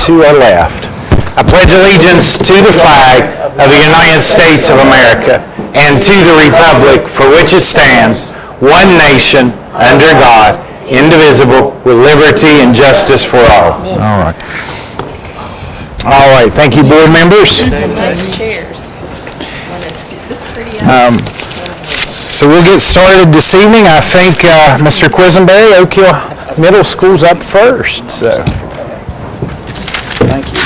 to our left. I pledge allegiance to the flag of the United States of America and to the republic for which it stands, one nation, under God, indivisible, with liberty and justice for all. All right. All right. Thank you, board members. Nice chairs. This pretty out. So we'll get started this evening. I think Mr. Quisenberry, Oak Hill Middle School's up first. So, thank you.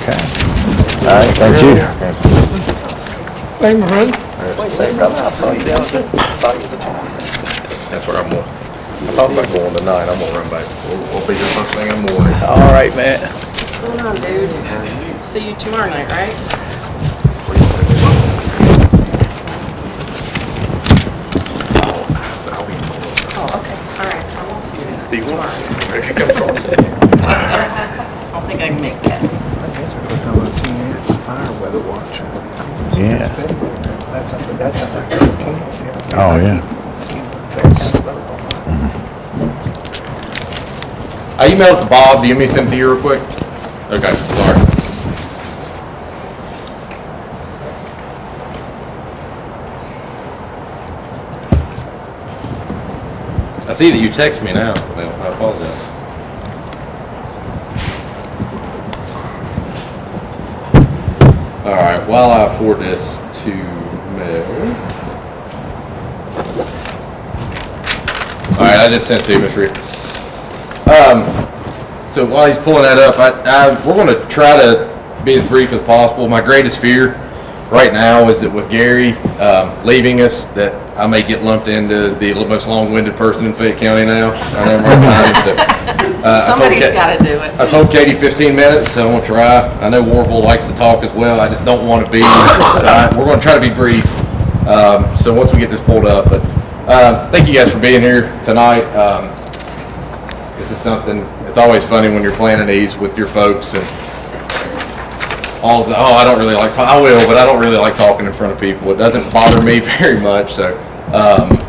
Okay. All right. Thank you. Hey, my friend. Say, brother, I saw you down at the top. That's where I'm going. I thought about going tonight. I'm gonna run back. We'll be here first thing in the morning. All right, man. What's going on, dude? See you tomorrow night, right? Oh, okay. All right. I won't see you Do you want tomorrow. to? If you come across it. I don't think I can make that. Yeah. Oh, yeah. I emailed it to Bob. Do you want me to send it to you real quick? Okay, sorry. I see that you text me now. Well, I apologize. All right, while I forward this to Mel. All right, I just sent it to you, Ms. Reed. So while he's pulling that up, we're going to try to be as brief as possible. My greatest fear right now is that with Gary leaving us, that I may get lumped into the most long-winded person in Fayette County now. I know Somebody's got to do it. I told Katie 15 minutes, so I'm going to try. I know Warville likes to talk as well. I just don't want to be. We're going to try to be brief. So once we get this pulled up, but thank you guys for being here tonight. This is something, it's always funny when you're planning these with your folks and all the, I don't really like I will, but I don't really like talking in front of people. It doesn't bother me very much. So,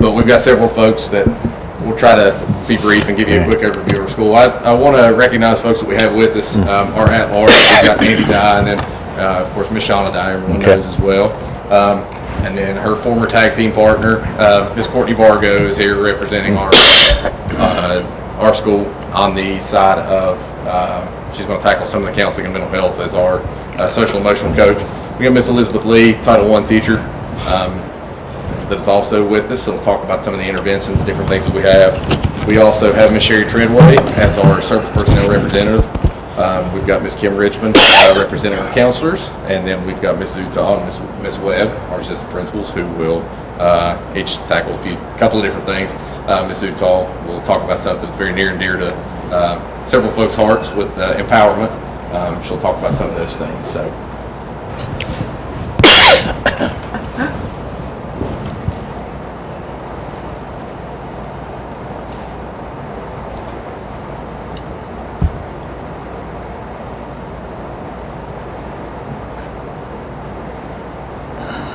but we've got several folks that we'll try to be brief and give you a quick overview of our school. I want to recognize folks that we have with us, our at-large. We've got Andy Dye, and then, of course, Miss Shauna Dye, everyone knows as well. And then her former tag team partner, Miss Courtney Vargo, is here representing our school on the side of, she's going to tackle some of the counseling and mental health as our social emotional coach. We got Miss Elizabeth Lee, Title I teacher, that is also with us. So we'll talk about some of the interventions, different things that we have. We also have Miss Sherry Treadway as our service personnel representative. We've got Miss Kim Richmond representing our counselors, and then we've got Miss Utah and Miss Webb, our assistant principals, who will each tackle a couple of different things. Miss Utah will talk about something that's very near and dear to several folks' hearts with empowerment. She'll talk about some of those things. So.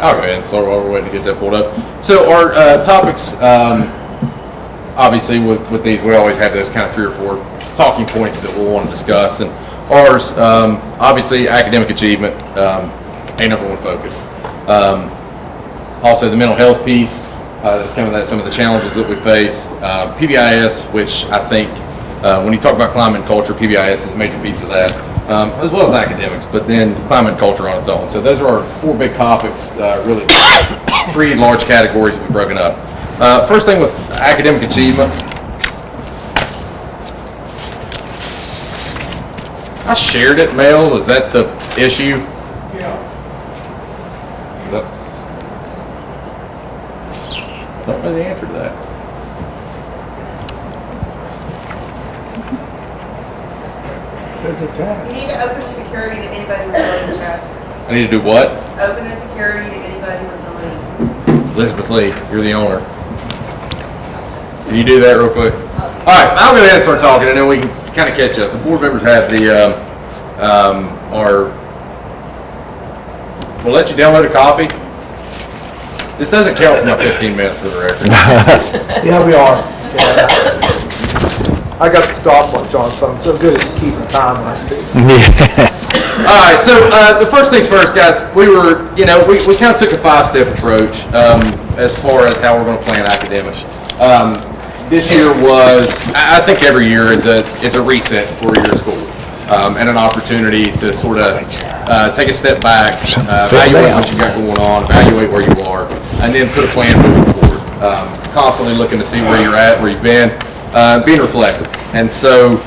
I'll go ahead and start while we're waiting to get that pulled up. So our topics, obviously with these, we always have those kind of 3 or 4 talking points that we'll want to discuss. And ours, obviously academic achievement, a number one focus. Also the mental health piece, that's kind of some of the challenges that we face. PBIS, which I think when you talk about climate and culture, PBIS is a major piece of that. As well as academics, but then climate and culture on its own. So those are our 4 big topics, really 3 large categories we've broken up. First thing with academic achievement. I shared it, Mel. Is that the issue? Yeah. Don't know the answer to that. Says it does. You need to open the security to anybody with the link, Chad. I need to do what? Open the security to anybody with the link. Elizabeth Lee, you're the owner. Can you do that real quick? All right, I'm going to start talking, and then we can kind of catch up. The board members have the we'll let you download a copy. This doesn't count for my 15 minutes for the record. Yeah, we are. Yeah. I got the stopwatch on, so I'm so good at keeping time when I speak. All right, so the first things first, guys. We kind of took a 5-step approach as far as how we're going to plan academics. This year was, I think every year is a reset for your school and an opportunity to sort of take a step back, evaluate what you got going on, evaluate where you are, and then put a plan moving forward. Constantly looking to see where you're at, where you've been, being reflective. And so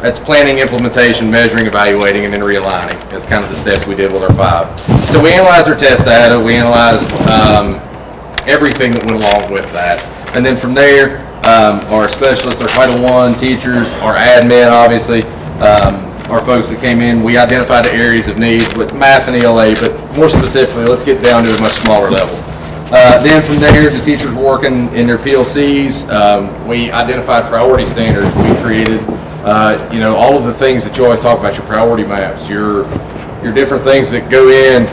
it's planning, implementation, measuring, evaluating, and then realigning. That's kind of the steps we did with our 5. So we analyzed our test data, we analyzed everything that went along with that. And then from there, our specialists, our Title I teachers, our admin, obviously, our folks that came in, we identified the areas of need with math and ELA, but more specifically, let's get down to a much smaller level. Then from there, the teachers were working in their PLCs. We identified priority standards. We created, all of the things that you always talk about, your priority maps, your different things that go in,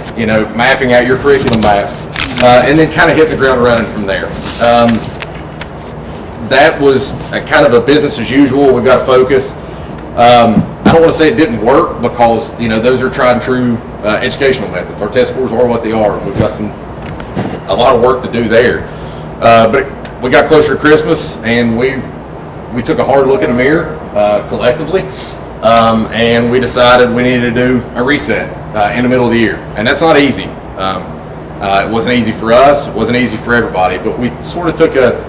mapping out your curriculum maps, and then kind of hit the ground running from there. That was a kind of a business as usual. We've got to focus. I don't want to say it didn't work because, those are tried and true educational methods. Our test scores are what they are. We've got a lot of work to do there. But we got closer to Christmas and we took a hard look in the mirror collectively and we decided we needed to do a reset in the middle of the year. And that's not easy. It wasn't easy for us. It wasn't easy for everybody. But we sort of took a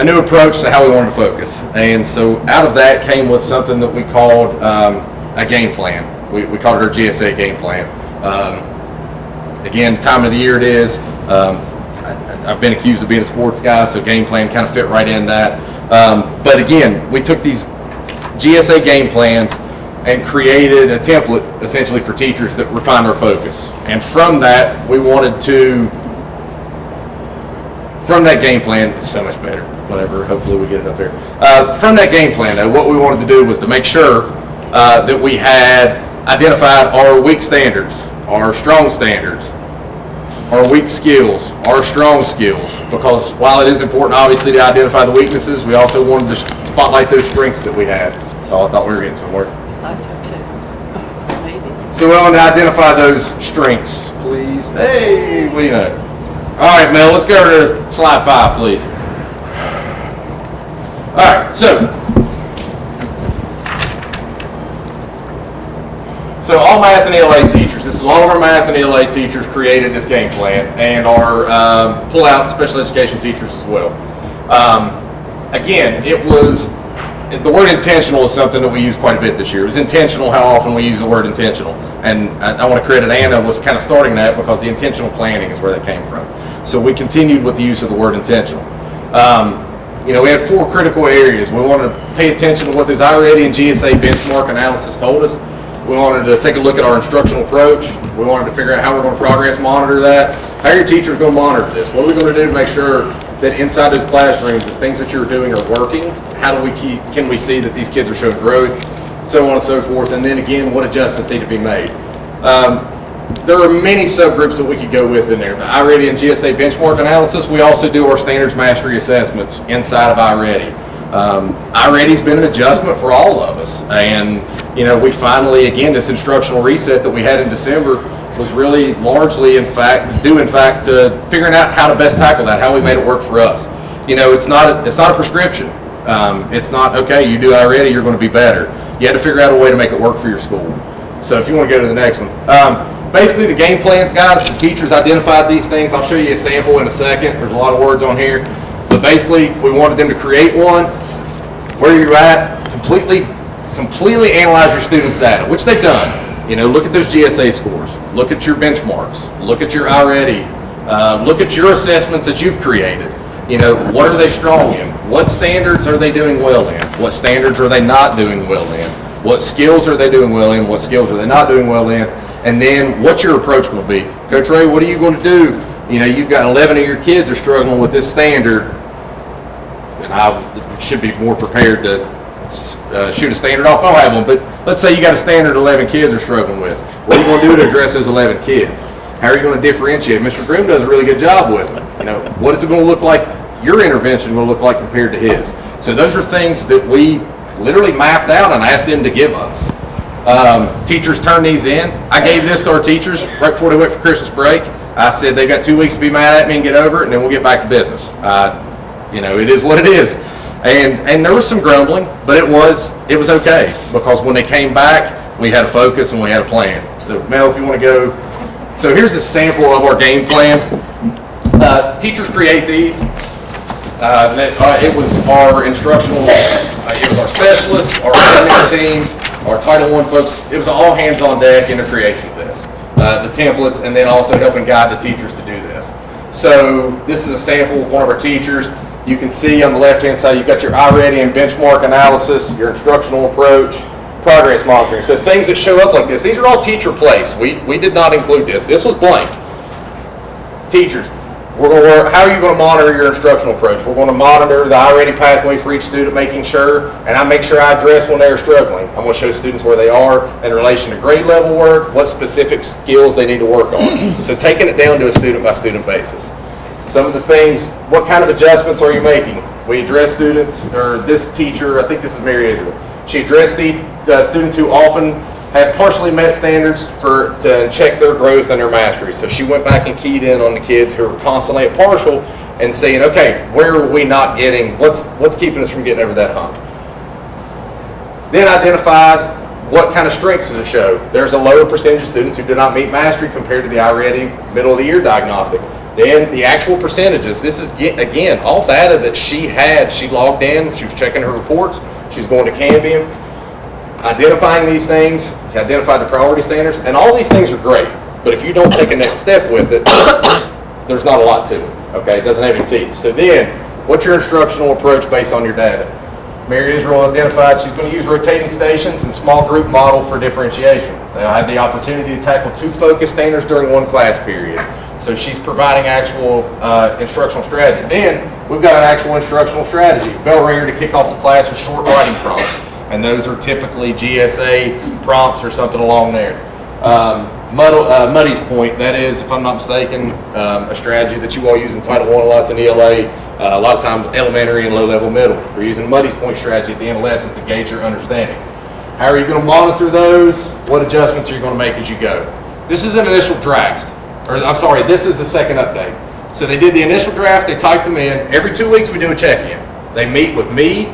new approach to how we wanted to focus. And so out of that came with something that we called a game plan. We called it our GSA game plan. Again, time of the year it is. I've been accused of being a sports guy, so game plan kind of fit right in that. But again, we took these GSA game plans and created a template essentially for teachers that refined our focus. And from that, we wanted to, from that game plan, it's so much better, whatever, hopefully we get it up there. From that game plan, though, what we wanted to do was to make sure that we had identified our weak standards, our strong standards, our weak skills, our strong skills, because while it is important, obviously, to identify the weaknesses, we also wanted to spotlight those strengths that we had. So I thought we were getting somewhere. That's it too. Maybe. So we wanted to identify those strengths, please. Hey, what do you know? All right, Mel, let's go to slide 5, please. All right, so all math and ELA teachers, this is all of our math and ELA teachers created this game plan, and our pull-out special education teachers as well. Again, the word intentional is something that we use quite a bit this year. It was intentional how often we use the word intentional, and I want to credit Anna was kind of starting that because the intentional planning is where that came from. So we continued with the use of the word intentional. We had 4 critical areas. We wanted to pay attention to what this iReady and GSA benchmark analysis told us. We wanted to take a look at our instructional approach. We wanted to figure out how we're going to progress monitor that. How are your teachers going to monitor this? What are we going to do to make sure that inside those classrooms, the things that you're doing are working? Can we see that these kids are showing growth? So on and so forth. And then again, what adjustments need to be made? There are many subgroups that we could go with in there. The iReady and GSA benchmark analysis, we also do our standards mastery assessments inside of iReady. iReady's been an adjustment for all of us. And, we finally, again, this instructional reset that we had in December was really largely, in fact, to figuring out how to best tackle that, how we made it work for us. It's not a prescription. It's not, okay, you do iReady, you're going to be better. You had to figure out a way to make it work for your school. So if you want to go to the next one. Basically, the game plans, guys, the teachers identified these things. I'll show you a sample in a second. There's a lot of words on here. But basically, we wanted them to create one, where you're at, completely analyze your students' data, which they've done. Look at those GSA scores. Look at your benchmarks. Look at your iReady. Look at your assessments that you've created. What are they strong in? What standards are they doing well in? What standards are they not doing well in? What skills are they doing well in? What skills are they not doing well in? And then what's your approach going to be? Coach Ray, what are you going to do? You've got 11 of your kids are struggling with this standard, and I should be more prepared to shoot a standard off. I don't have one, but let's say you got a standard 11 kids are struggling with. What are you going to do to address those 11 kids? How are you going to differentiate? Mr. Groom does a really good job with it. What is it going to look like? Your intervention will look like compared to his. So those are things that we literally mapped out and asked them to give us. Teachers turned these in. I gave this to our teachers right before they went for Christmas break. I said they've got 2 weeks to be mad at me and get over it, and then we'll get back to business. It is what it is. And there was some grumbling, but it was okay, because when they came back, we had a focus and we had a plan. So Mel, if you want to go. So here's a sample of our game plan. Teachers create these. It was our instructional, it was our specialists, our academic team, our Title I folks. It was all hands on deck in the creation of this. The templates, and then also helping guide the teachers to do this. So this is a sample of one of our teachers. You can see on the left-hand side, you've got your iReady and benchmark analysis, your instructional approach, progress monitoring. So things that show up like this, these are all teacher placed. We did not include this. This was blank. Teachers, we're going to work, how are you going to monitor your instructional approach? We're going to monitor the iReady pathway for each student, making sure, and I make sure I address when they are struggling. I'm going to show students where they are in relation to grade level work, what specific skills they need to work on. So taking it down to a student by student basis. Some of the things, what kind of adjustments are you making? We address students, or this teacher, I think this is Mary Israel. She addressed the students who often had partially met standards to check their growth and their mastery. So she went back and keyed in on the kids who were constantly at partial and saying, okay, where are we not getting, what's keeping us from getting over that hump? Then identified what kind of strengths does it show. There's a lower percentage of students who do not meet mastery compared to the iReady middle of the year diagnostic. Then the actual percentages, this is, again, all data that she had. She logged in, she was checking her reports, she was going to Cambium, identifying these things, she identified the priority standards, and all these things are great, but if you don't take a next step with it, there's not a lot to it, okay? It doesn't have any teeth. So then, what's your instructional approach based on your data? Mary Israel identified she's going to use rotating stations and small group model for differentiation. They'll have the opportunity to tackle 2 focus standards during 1 class period. So she's providing actual instructional strategy. Then we've got an actual instructional strategy. Bell ringer to kick off the class with short writing prompts. And those are typically GSA prompts or something along there. Muddy's point, that is, if I'm not mistaken, a strategy that you all use in Title I, lots in ELA, a lot of times elementary and low-level middle. We're using Muddy's point strategy at the end of lessons to gauge your understanding. How are you going to monitor those? What adjustments are you going to make as you go? This is an initial draft. This is the second update. So they did the initial draft, they typed them in. Every 2 weeks we do a check-in. They meet with me,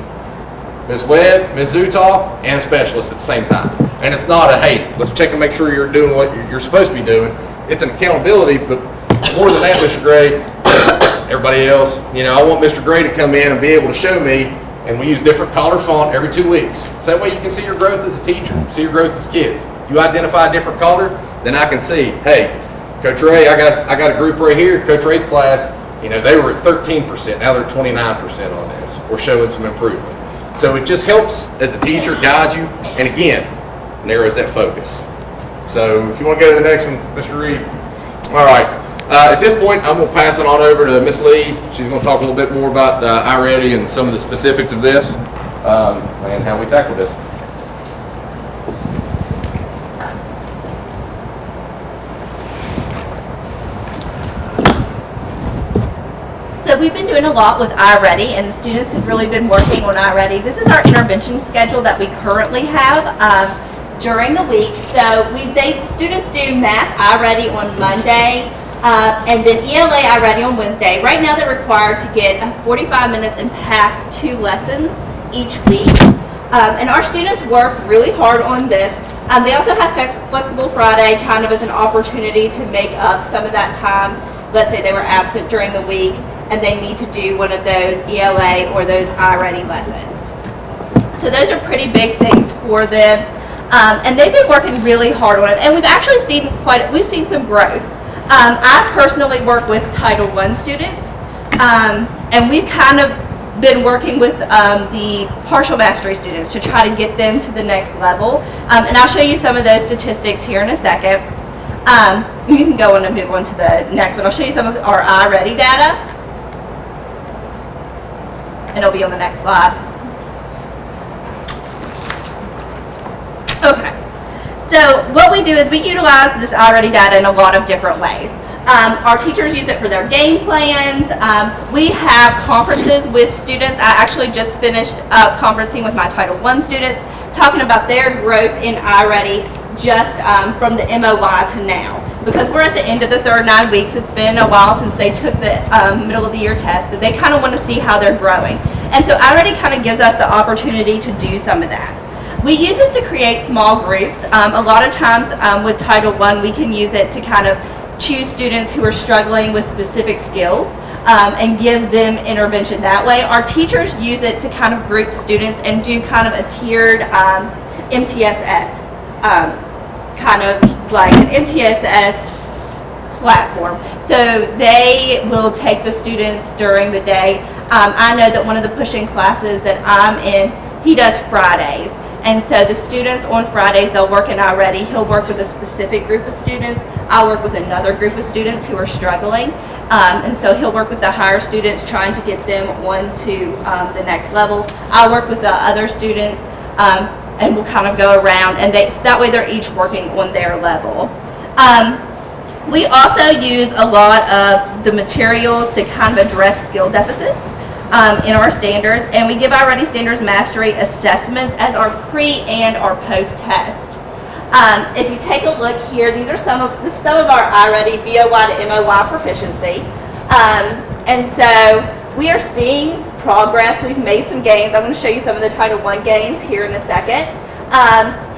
Ms. Webb, Ms. Zutall, and specialists at the same time. And it's not a, hey, let's check and make sure you're doing what you're supposed to be doing. It's an accountability, but more than that, Mr. Gray, everybody else, I want Mr. Gray to come in and be able to show me, and we use different color font every 2 weeks. So that way you can see your growth as a teacher, see your growth as kids. You identify a different color, then I can see, hey, Coach Ray, I got a group right here, Coach Ray's class, they were at 13%, now they're 29% on this. We're showing some improvement. So it just helps as a teacher, guide you, and again, narrows that focus. So if you want to go to the next one, Mr. Reed. All right, at this point, I'm going to pass it on over to Ms. Lee. She's going to talk a little bit more about iReady and some of the specifics of this and how we tackle this. So we've been doing a lot with iReady, and the students have really been working on iReady. This is our intervention schedule that we currently have during the week. So students do math iReady on Monday, and then ELA iReady on Wednesday. Right now they're required to get 45 minutes and pass 2 lessons each week. And our students work really hard on this. They also have Flexible Friday kind of as an opportunity to make up some of that time. Let's say they were absent during the week and they need to do one of those ELA or those iReady lessons. So those are pretty big things for them. And they've been working really hard on it. And we've actually seen some growth. I personally work with Title I students, and we've kind of been working with the partial mastery students to try to get them to the next level. And I'll show you some of those statistics here in a second. You can go on and move on to the next one. I'll show you some of our iReady data. And it'll be on the next slide. Okay. So what we do is we utilize this iReady data in a lot of different ways. Our teachers use it for their game plans. We have conferences with students. I actually just finished up conferencing with my Title I students, talking about their growth in iReady just from the MOY to now. Because we're at the end of the third 9 weeks, it's been a while since they took the middle of the year test, and they kind of want to see how they're growing. And so iReady kind of gives us the opportunity to do some of that. We use this to create small groups. A lot of times with Title I, we can use it to kind of choose students who are struggling with specific skills and give them intervention that way. Our teachers use it to kind of group students and do kind of a tiered MTSS, kind of like an MTSS platform. So they will take the students during the day. I know that one of the push-in classes that I'm in, he does Fridays. And so the students on Fridays, they'll work in iReady. He'll work with a specific group of students. I'll work with another group of students who are struggling. And so he'll work with the higher students, trying to get them on to the next level. I'll work with the other students, and we'll kind of go around. And that way they're each working on their level. We also use a lot of the materials to kind of address skill deficits in our standards, and we give iReady Standards Mastery assessments as our pre and our post tests. If you take a look here, these are some of our iReady BOY to MOY proficiency, and so we are seeing progress. We've made some gains. I'm going to show you some of the Title I gains here in a second.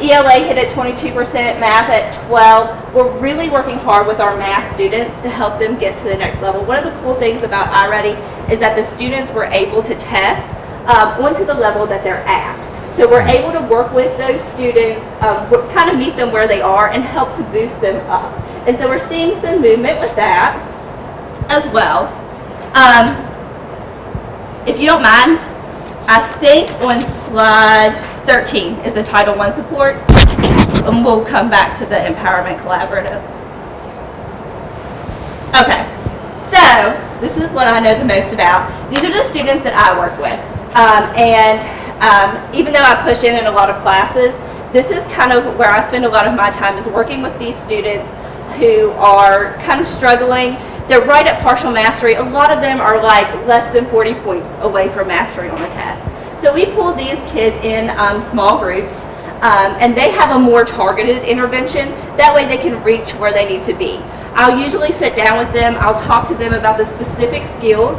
ELA hit at 22%, math at 12%. We're really working hard with our math students to help them get to the next level. One of the cool things about iReady is that the students were able to test onto the level that they're at. So we're able to work with those students, kind of meet them where they are and help to boost them up. And so we're seeing some movement with that as well. If you don't mind, I think on slide 13 is the Title I supports, and we'll come back to the Empowerment Collaborative. Okay, so this is what I know the most about. These are the students that I work with, even though I push in a lot of classes, this is kind of where I spend a lot of my time, is working with these students who are kind of struggling. They're right at partial mastery. A lot of them are like less than 40 points away from mastery on the test. So we pull these kids in small groups, and they have a more targeted intervention. That way they can reach where they need to be. I'll usually sit down with them. I'll talk to them about the specific skills,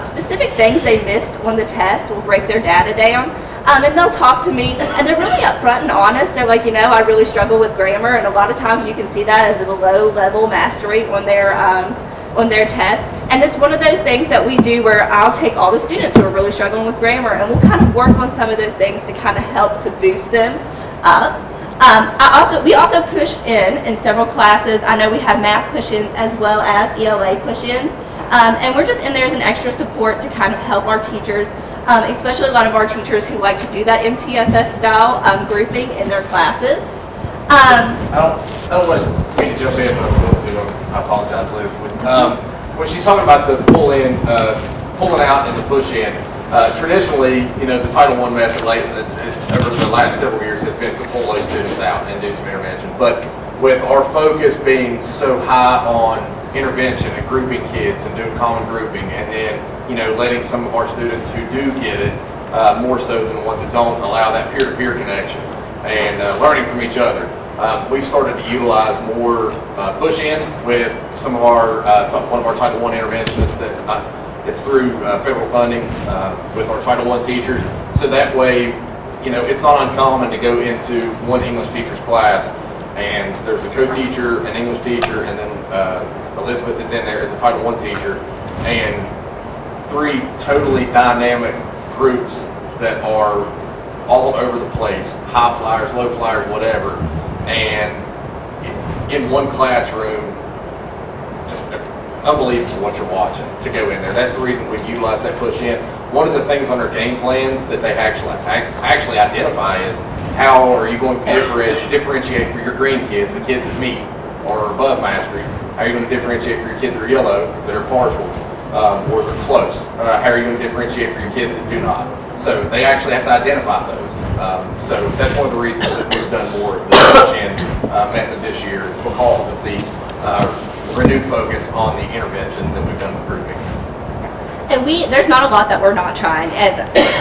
specific things they missed on the test. We'll break their data down, and they'll talk to me, and they're really upfront and honest. They're like, I really struggle with grammar, and a lot of times you can see that as a low level mastery on their test. And it's one of those things that we do where I'll take all the students who are really struggling with grammar, and we'll kind of work on some of those things to kind of help to boost them up. We also push in several classes. I know we have math push-ins as well as ELA push-ins, and we're just in there as an extra support to kind of help our teachers, especially a lot of our teachers who like to do that MTSS style grouping in their classes. I don't want me to jump in, but I'm going to. I apologize, Liz. When she's talking about the pulling out and the push in, traditionally, the Title I method over the last several years has been to pull those students out and do some intervention. But with our focus being so high on intervention and grouping kids and doing common grouping, and then letting some of our students who do get it more so than the ones that don't, allow that peer-to-peer connection and learning from each other. We've started to utilize more push-in with some of our one of our Title I interventionists. It's through federal funding with our Title I teachers. So that way, it's not uncommon to go into one English teacher's class, and there's a co-teacher, an English teacher, and then Elizabeth is in there as a Title I teacher, and 3 totally dynamic groups that are all over the place, high flyers, low flyers, whatever. And in one classroom, just unbelievable what you're watching to go in there. That's the reason we utilize that push in. One of the things on our game plans that they actually identify is how are you going to differentiate for your green kids, the kids that meet or are above mastery. How are you going to differentiate for your kids that are yellow, that are partial, or they're close? How are you going to differentiate for your kids that do not? So they actually have to identify those. So that's one of the reasons that we've done more of the push-in method this year, is because of the renewed focus on the intervention that we've done with grouping. And there's not a lot that we're not trying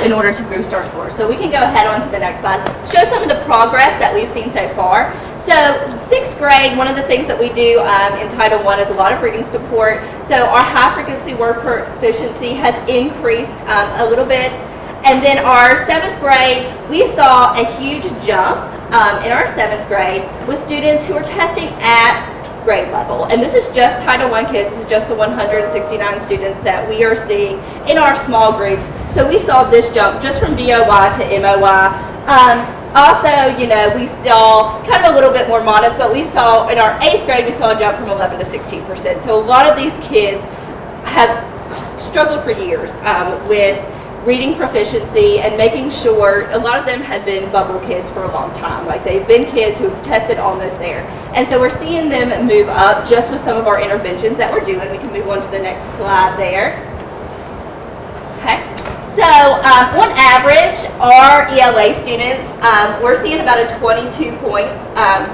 in order to boost our scores. So we can go ahead on to the next slide. Show some of the progress that we've seen so far. So 6th grade, one of the things that we do in Title I is a lot of reading support. So our high frequency word proficiency has increased a little bit. And then our 7th grade, we saw a huge jump in our 7th grade with students who are testing at grade level. And this is just Title I kids. This is just the 169 students that we are seeing in our small groups. So we saw this jump just from DOY to MOY. Also, you know, we saw kind of a little bit more modest, but we saw in our 8th grade, we saw a jump from 11 to 16%. So a lot of these kids have struggled for years with reading proficiency and making sure. A lot of them have been bubble kids for a long time. Like, they've been kids who've tested almost there. And so we're seeing them move up just with some of our interventions that we're doing. We can move on to the next slide there. Okay. So on average, our ELA students, we're seeing about a 22 points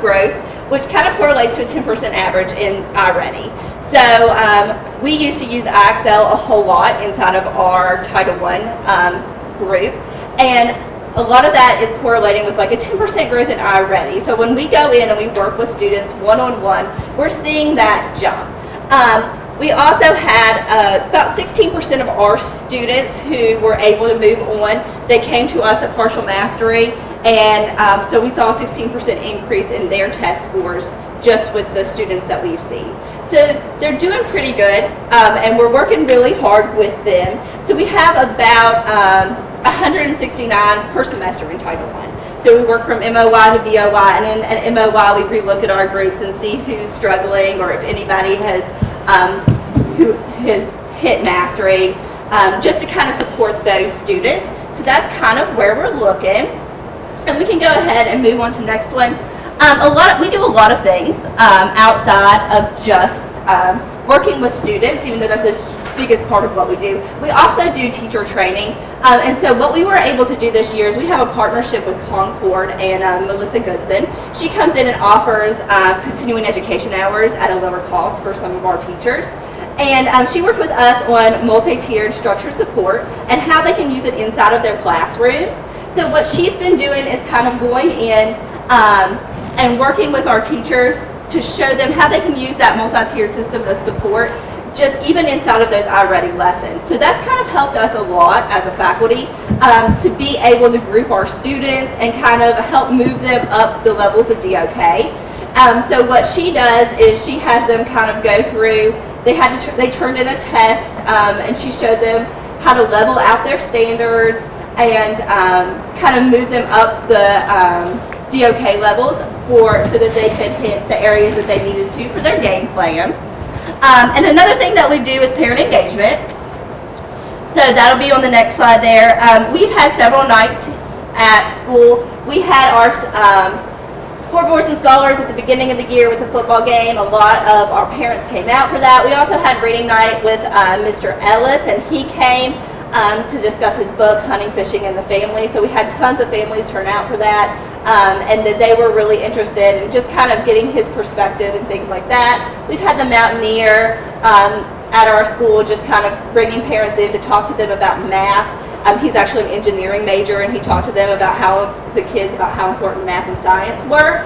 growth, which kind of correlates to a 10% average in iReady. So we used to use iExcel a whole lot inside of our Title I group, and a lot of that is correlating with like a 10% growth in iReady. So when we go in and we work with students one-on-one, we're seeing that jump. We also had about 16% of our students who were able to move on. They came to us at partial mastery, and so we saw a 16% increase in their test scores just with the students that we've seen. So they're doing pretty good, and we're working really hard with them. So we have about 169 per semester in Title I. So we work from MOY to BOY, and then at MOY we relook at our groups and see who's struggling, or if anybody has who has hit mastery, just to kind of support those students. So that's kind of where we're looking. And we can go ahead and move on to the next one. We do a lot of things outside of just working with students, even though that's the biggest part of what we do. We also do teacher training. And so what we were able to do this year is we have a partnership with Concord and Melissa Goodson. She comes in and offers continuing education hours at a lower cost for some of our teachers. And she worked with us on multi-tiered structured support and how they can use it inside of their classrooms. So what she's been doing is kind of going in and working with our teachers to show them how they can use that multi-tiered system of support just even inside of those iReady lessons. So that's kind of helped us a lot as a faculty to be able to group our students and kind of help move them up the levels of DOK. So what she does is she has them kind of go through, they turned in a test, and she showed them how to level out their standards and kind of move them up the DOK levels so that they could hit the areas that they needed to for their game plan. And another thing that we do is parent engagement. So that'll be on the next slide there. We've had several nights at school. We had our scoreboards and scholars at the beginning of the year with the football game. A lot of our parents came out for that. We also had reading night with Mr. Ellis, and he came to discuss his book, Hunting, Fishing, and the Family. So we had tons of families turn out for that, and that they were really interested in just kind of getting his perspective and things like that. We've had the Mountaineer at our school, just kind of bringing parents in to talk to them about math. He's actually an engineering major, and he talked to them about how important math and science were.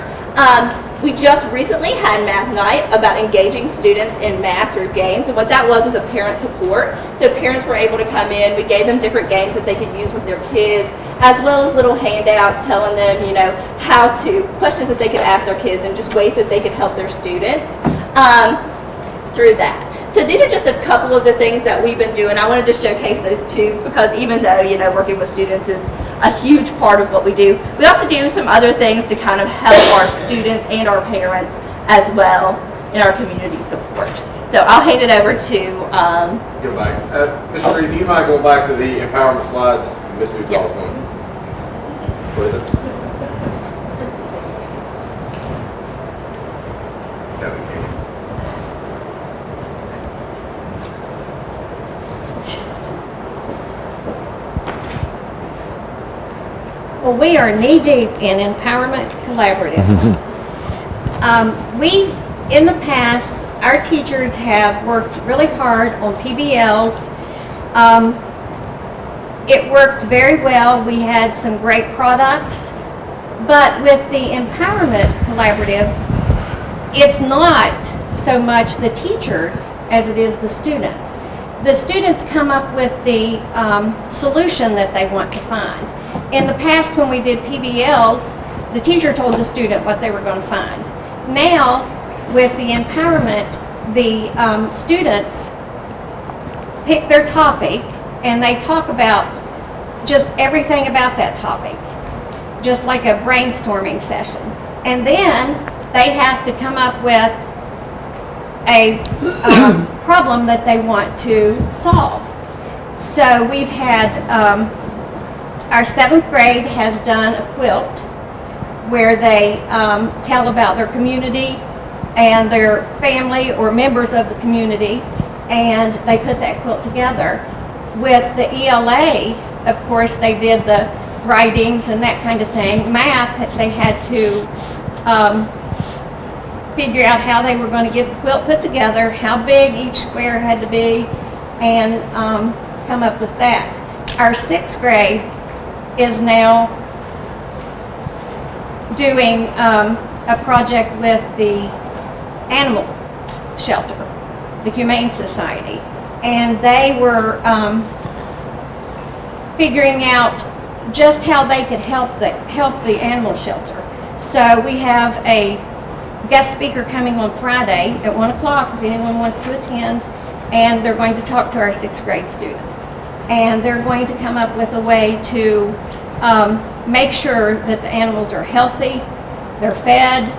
We just recently had math night about engaging students in math through games, and what that was a parent support. So parents were able to come in, we gave them different games that they could use with their kids, as well as little handouts telling them, questions that they could ask their kids and just ways that they could help their students through that. So these are just a couple of the things that we've been doing. I wanted to showcase those two because even though, working with students is a huge part of what we do, we also do some other things to kind of help our students and our parents as well in our community support. So I'll hand it over to... Go back. Mr. Reed, do you mind going back to the empowerment slides? Ms. Utah's one. With it. Well, we are knee-deep in Empowerment Collaborative. We've, in the past, our teachers have worked really hard on PBLs. It worked very well. We had some great products. But with the Empowerment Collaborative, it's not so much the teachers as it is the students. The students come up with the solution that they want to find. In the past, when we did PBLs, the teacher told the student what they were going to find. Now, with the empowerment, the students pick their topic and they talk about just everything about that topic, just like a brainstorming session. And then they have to come up with a problem that they want to solve. So we've had, our 7th grade has done a quilt where they tell about their community and their family or members of the community, and they put that quilt together. With the ELA, of course, they did the writings and that kind of thing. Math, they had to figure out how they were going to get the quilt put together, how big each square had to be, and come up with that. Our 6th grade is now doing a project with the animal shelter, the Humane Society, and they were figuring out just how they could help the animal shelter. So we have a guest speaker coming on Friday at 1 o'clock if anyone wants to attend, and they're going to talk to our 6th grade students. And they're going to come up with a way to make sure that the animals are healthy, they're fed,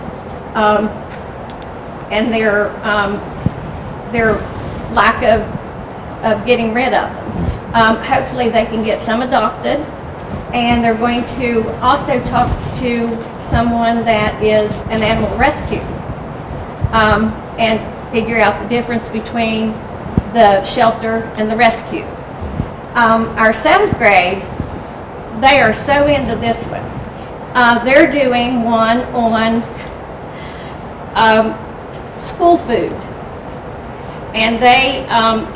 and their lack of getting rid of them. Hopefully they can get some adopted, and they're going to also talk to someone that is an animal rescue and figure out the difference between the shelter and the rescue. Our 7th grade, they are so into this one. They're doing one on school food. And they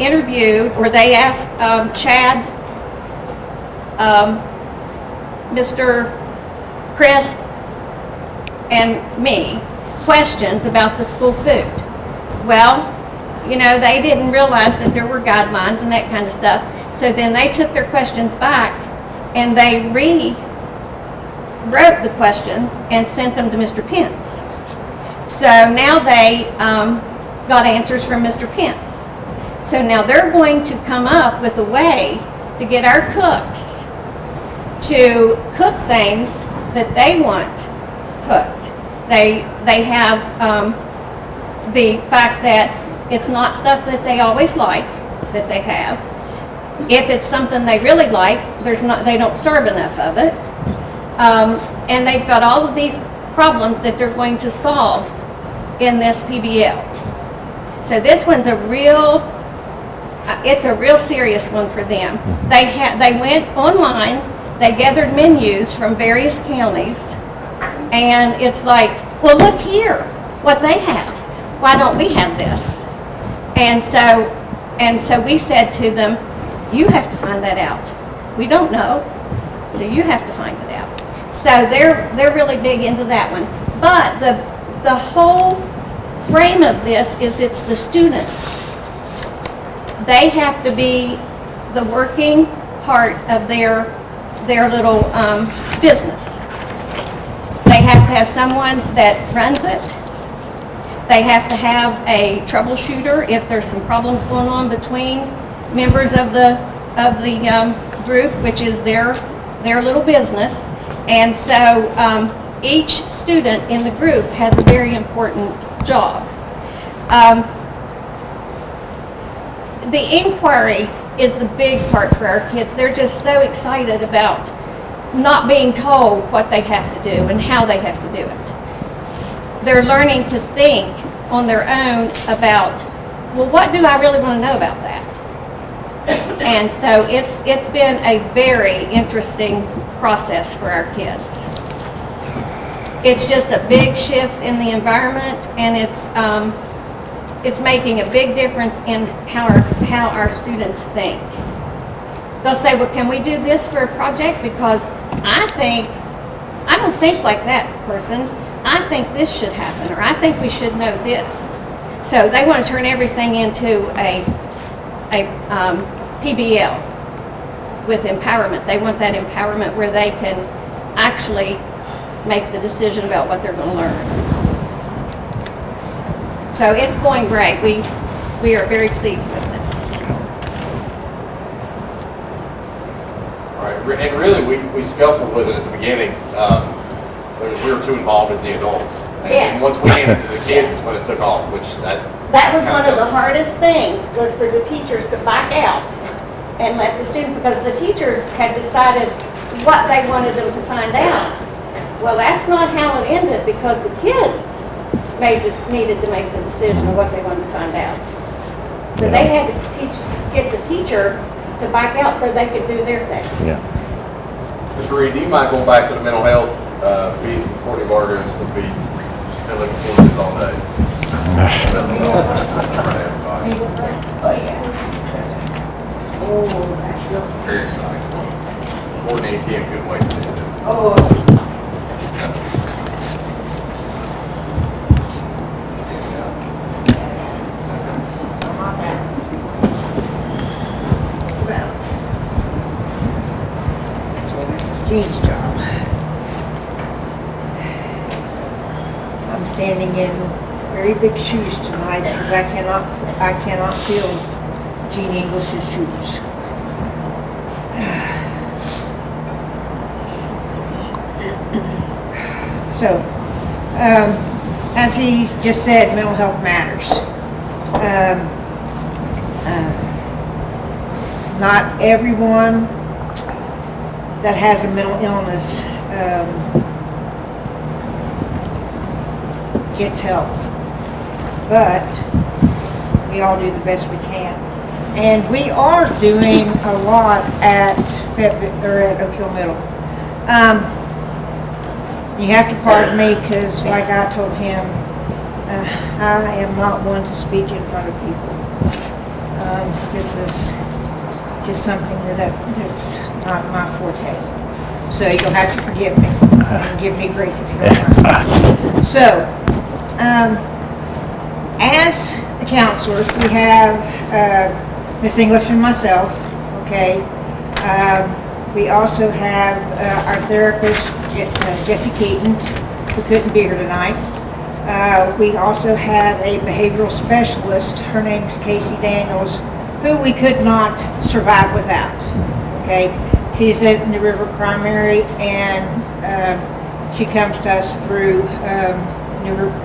interviewed, or they asked Chad, Mr. Chris, and me questions about the school food. Well, you know, they didn't realize that there were guidelines and that kind of stuff. So then they took their questions back and they rewrote the questions and sent them to Mr. Pence. So now they got answers from Mr. Pence. So now they're going to come up with a way to get our cooks to cook things that they want cooked. They have the fact that it's not stuff that they always like that they have. If it's something they really like, they don't serve enough of it. And they've got all of these problems that they're going to solve in this PBL. So this one's it's a real serious one for them. They went online, they gathered menus from various counties, and it's like, well, look here, what they have. Why don't we have this? And so we said to them, you have to find that out. We don't know, so you have to find it out. So they're really big into that one. But the whole frame of this is it's the students. They have to be the working part of their little business. They have to have someone that runs it. They have to have a troubleshooter if there's some problems going on between members of the group, which is their little business. And so each student in the group has a very important job. The inquiry is the big part for our kids. They're just so excited about not being told what they have to do and how they have to do it. They're learning to think on their own about, well, what do I really want to know about that? And so it's been a very interesting process for our kids. It's just a big shift in the environment, and it's making a big difference in how our students think. They'll say, well, can we do this for a project? Because I don't think like that person. I think this should happen, or I think we should know this. So they want to turn everything into a PBL with empowerment. They want that empowerment where they can actually make the decision about what they're going to learn. So it's going great. We are very pleased with it. All right, and really, we scuffled with it at the beginning. We were too involved as the adults. And once we handed it to the kids is when it took off, which That was one of the hardest things, was for the teachers to back out and let the students, because the teachers had decided what they wanted them to find out. Well, that's not how it ended, because the kids needed to make the decision of what they wanted to find out. So they had to get the teacher to back out so they could do their thing. Yeah. Mr. Reed, do you mind going back to the mental health piece? Courtney Vargas would be, she's been looking forward to this all day. Very exciting. Courtney and Kim couldn't wait to do it. Jean's job. I'm standing in very big shoes tonight because I cannot fill Jean English's shoes. So, as he just said, mental health matters. Not everyone that has a mental illness gets help, but we all do the best we can, and we are doing a lot at Oak Hill Middle. You have to pardon me because, like I told him, I am not one to speak in front of people. This is just something that's not my forte. So you'll have to forgive me and give me grace if you don't mind. So, as the counselors, we have Miss English and myself, okay? We also have our therapist, Jessie Keaton, who couldn't be here tonight. We also have a behavioral specialist, her name is Casey Daniels, who we could not survive without, okay? She's at New River Primary, and she comes to us through,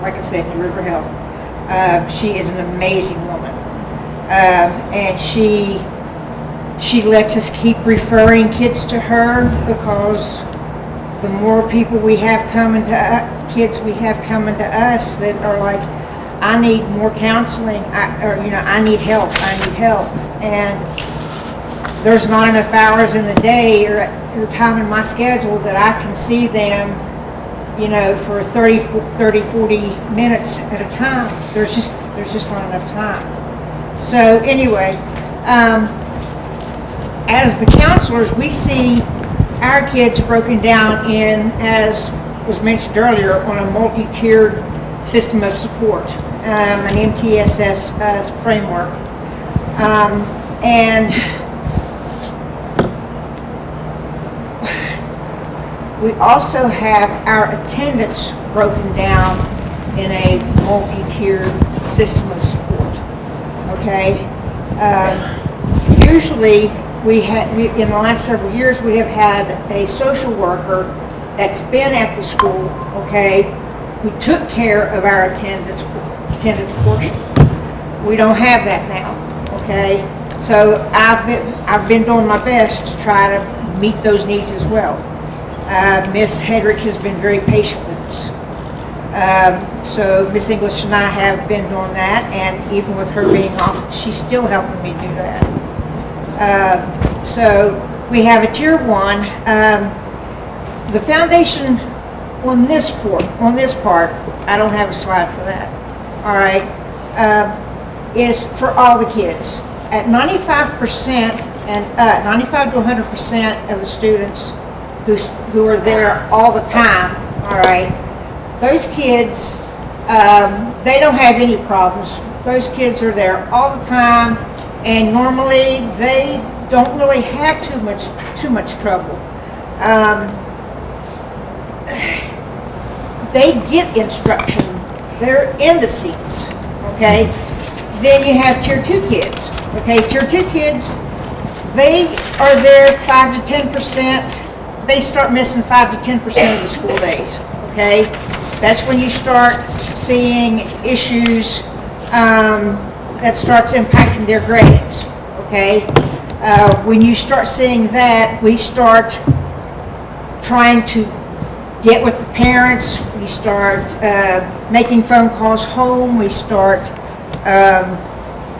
like I said, New River Health. She is an amazing woman, and she lets us keep referring kids to her, because the more people we have coming to kids we have coming to us that are like, I need more counseling, I need help, and there's not enough hours in the day or time in my schedule that I can see them, for 30, 40 minutes at a time. There's just not enough time. So anyway, as the counselors, we see our kids broken down in, as was mentioned earlier, on a multi-tiered system of support, an MTSS framework. And we also have our attendance broken down in a multi-tiered system of support, okay? Usually, in the last several years, we have had a social worker that's been at the school, okay, who took care of our attendance portion. We don't have that now, okay? So I've been doing my best to try to meet those needs as well. Miss Hedrick has been very patient with us. So Miss English and I have been doing that, and even with her being off, she's still helping me do that. So we have a tier 1. The foundation on this part, I don't have a slide for that. All right. is for all the kids. At 95% and 95 to 100% of the students who are there all the time, all right, those kids, they don't have any problems. Those kids are there all the time, and normally they don't really have too much trouble. They get instruction. They're in the seats, okay? Then you have Tier 2 kids, okay? Tier 2 kids, they are there 5 to 10%. They start missing 5 to 10% of the school days, okay? That's when you start seeing issues that starts impacting their grades, okay? When you start seeing that, we start trying to get with the parents, we start making phone calls home, we start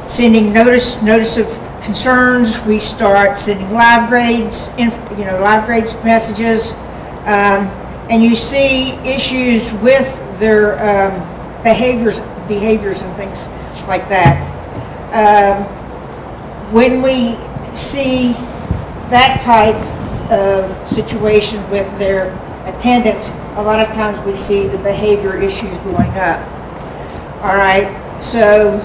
sending notice of concerns, we start sending live grades, live grades messages, and you see issues with their behaviors and things like that. When we see that type of situation with their attendance, a lot of times we see the behavior issues going up. All right, so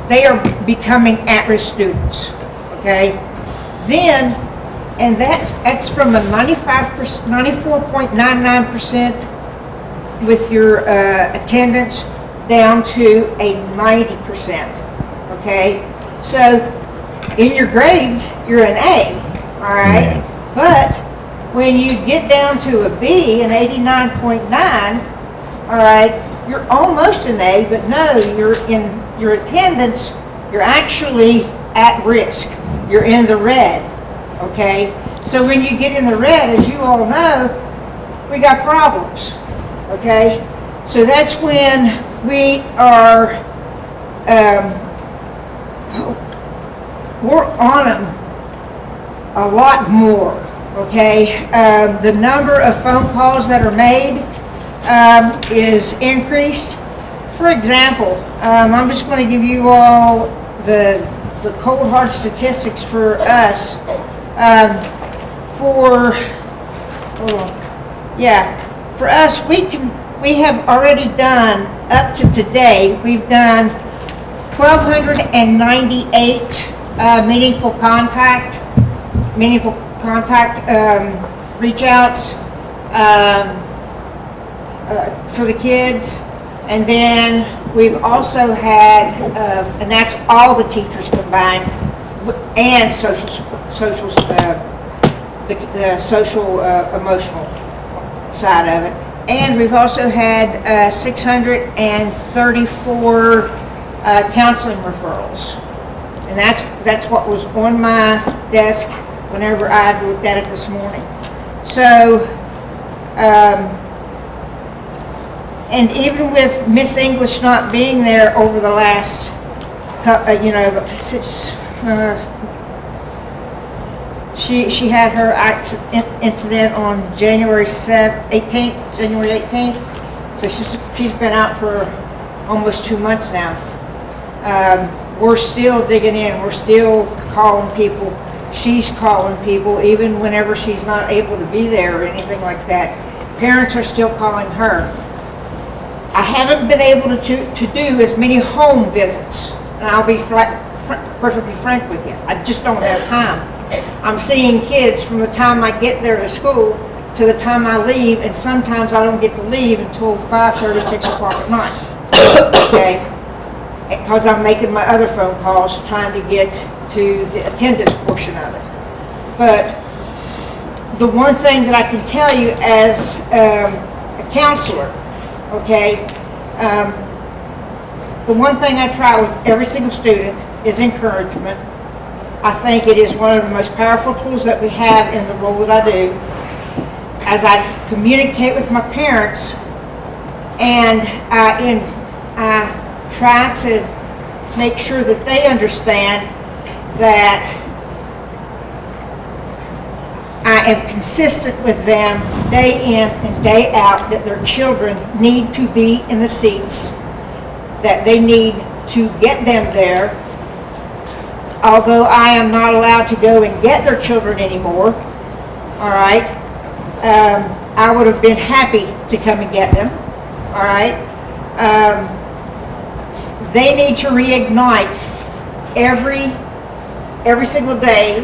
they are becoming at-risk students, okay? Then, and that's from a 94.99% with your attendance down to a 90%, okay? So, in your grades, you're an A, all right? Yeah. But when you get down to a B, an 89.9, all right, you're almost an A, but no, you're in your attendance, you're actually at risk. You're in the red, okay? So when you get in the red, as you all know, we got problems, okay? So that's when we are, we're on them a lot more, okay? The number of phone calls that are made is increased. For example, I'm just going to give you all the cold hard statistics for us. For us, we have already done, up to today, we've done 1,298 meaningful contact reach outs for the kids. And then we've also had, and that's all the teachers combined, and the social emotional side of it. And we've also had 634 counseling referrals. And that's what was on my desk whenever I looked at it this morning. So, and even with Miss English not being there over the last, since she had her incident on January 18th, so she's been out for almost 2 months now. We're still digging in, we're still calling people, she's calling people, even whenever she's not able to be there or anything like that. Parents are still calling her. I haven't been able to do as many home visits, and I'll be perfectly frank with you. I just don't have time. I'm seeing kids from the time I get there to school to the time I leave, and sometimes I don't get to leave until 5:30, 6 o'clock at night, okay? Because I'm making my other phone calls trying to get to the attendance portion of it. But the one thing that I can tell you as a counselor, okay, the one thing I try with every single student is encouragement. I think it is one of the most powerful tools that we have in the role that I do. As I communicate with my parents, and I try to make sure that they understand that I am consistent with them day in and day out, that their children need to be in the seats, that they need to get them there. Although I am not allowed to go and get their children anymore, all right? I would have been happy to come and get them, all right? They need to reignite every single day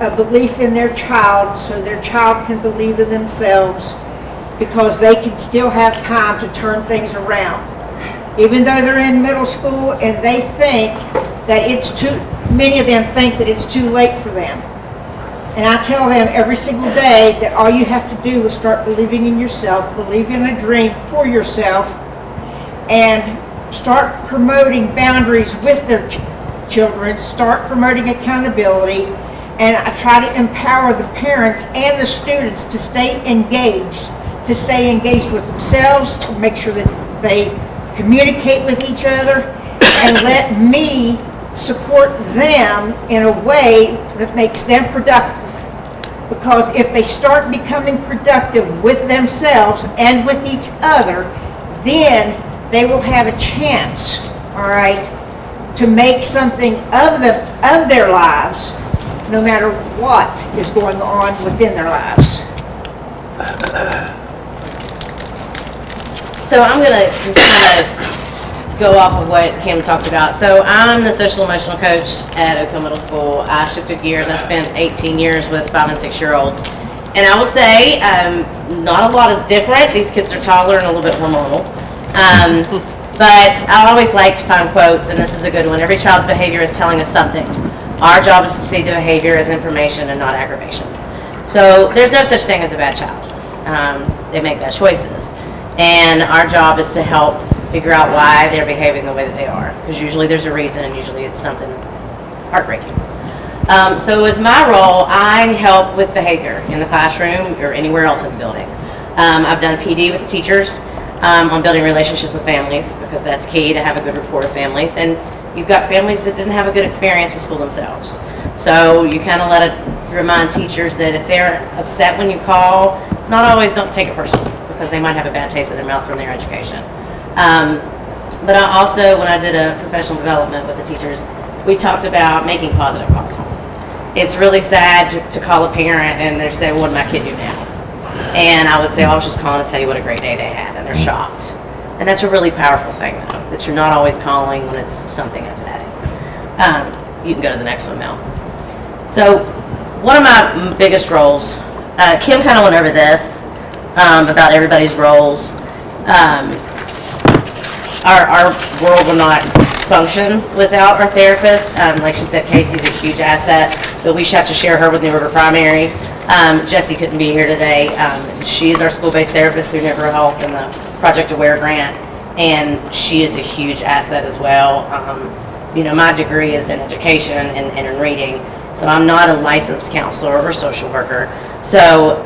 a belief in their child so their child can believe in themselves, because they can still have time to turn things around. Even though they're in middle school and they think that many of them think that it's too late for them. And I tell them every single day that all you have to do is start believing in yourself, believe in a dream for yourself, and start promoting boundaries with their children, start promoting accountability, and I try to empower the parents and the students to stay engaged with themselves, to make sure that they communicate with each other, and let me support them in a way that makes them productive. Because if they start becoming productive with themselves and with each other, then they will have a chance, all right, to make something of their lives, no matter what is going on within their lives. So I'm going to just kind of go off of what Kim talked about. So I'm the social emotional coach at Oak Hill Middle School. I shifted gears. I spent 18 years with 5 and 6 year olds. And I will say, not a lot is different. These kids are taller and a little bit more normal. But I always like to find quotes, and this is a good one. Every child's behavior is telling us something. Our job is to see the behavior as information and not aggravation. So there's no such thing as a bad child. They make bad choices. And our job is to help figure out why they're behaving the way that they are. Because usually there's a reason, and usually it's something heartbreaking. So as my role, I help with behavior in the classroom or anywhere else in the building. I've done PD with the teachers on building relationships with families, because that's key to have a good rapport with families. And you've got families that didn't have a good experience with school themselves. So you kind of remind teachers that if they're upset when you call, it's not always don't take it personally, because they might have a bad taste in their mouth from their education. But I also, when I did a professional development with the teachers, we talked about making positive calls home. It's really sad to call a parent and they say, what did my kid do now? And I would say, I was just calling to tell you what a great day they had, and they're shocked. And that's a really powerful thing, though, that you're not always calling when it's something upsetting. You can go to the next one, Mel. So one of my biggest roles, Kim kind of went over this, about everybody's roles. Our world will not function without our therapist. Like she said, Casey's a huge asset, but we have to share her with New River Primary. Jessie couldn't be here today. She is our school-based therapist through New River Health and the Project Aware grant, and she is a huge asset as well. My degree is in education and in reading, so I'm not a licensed counselor or social worker. So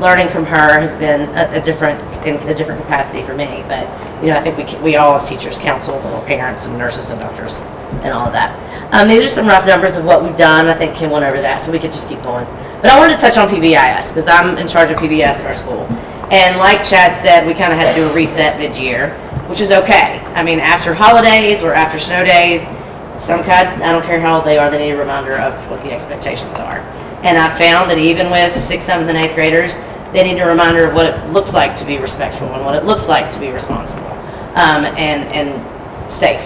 learning from her has been a different capacity for me. But I think we all as teachers counsel little parents and nurses and doctors and all of that. These are some rough numbers of what we've done. I think Kim went over that, so we could just keep going. But I wanted to touch on PBIS, because I'm in charge of PBIS at our school. And like Chad said, we kind of had to do a reset mid-year, which is okay. I mean, after holidays or after snow days, some kids, I don't care how old they are, they need a reminder of what the expectations are. And I found that even with 6th, 7th, and 8th graders, they need a reminder of what it looks like to be respectful and what it looks like to be responsible and safe.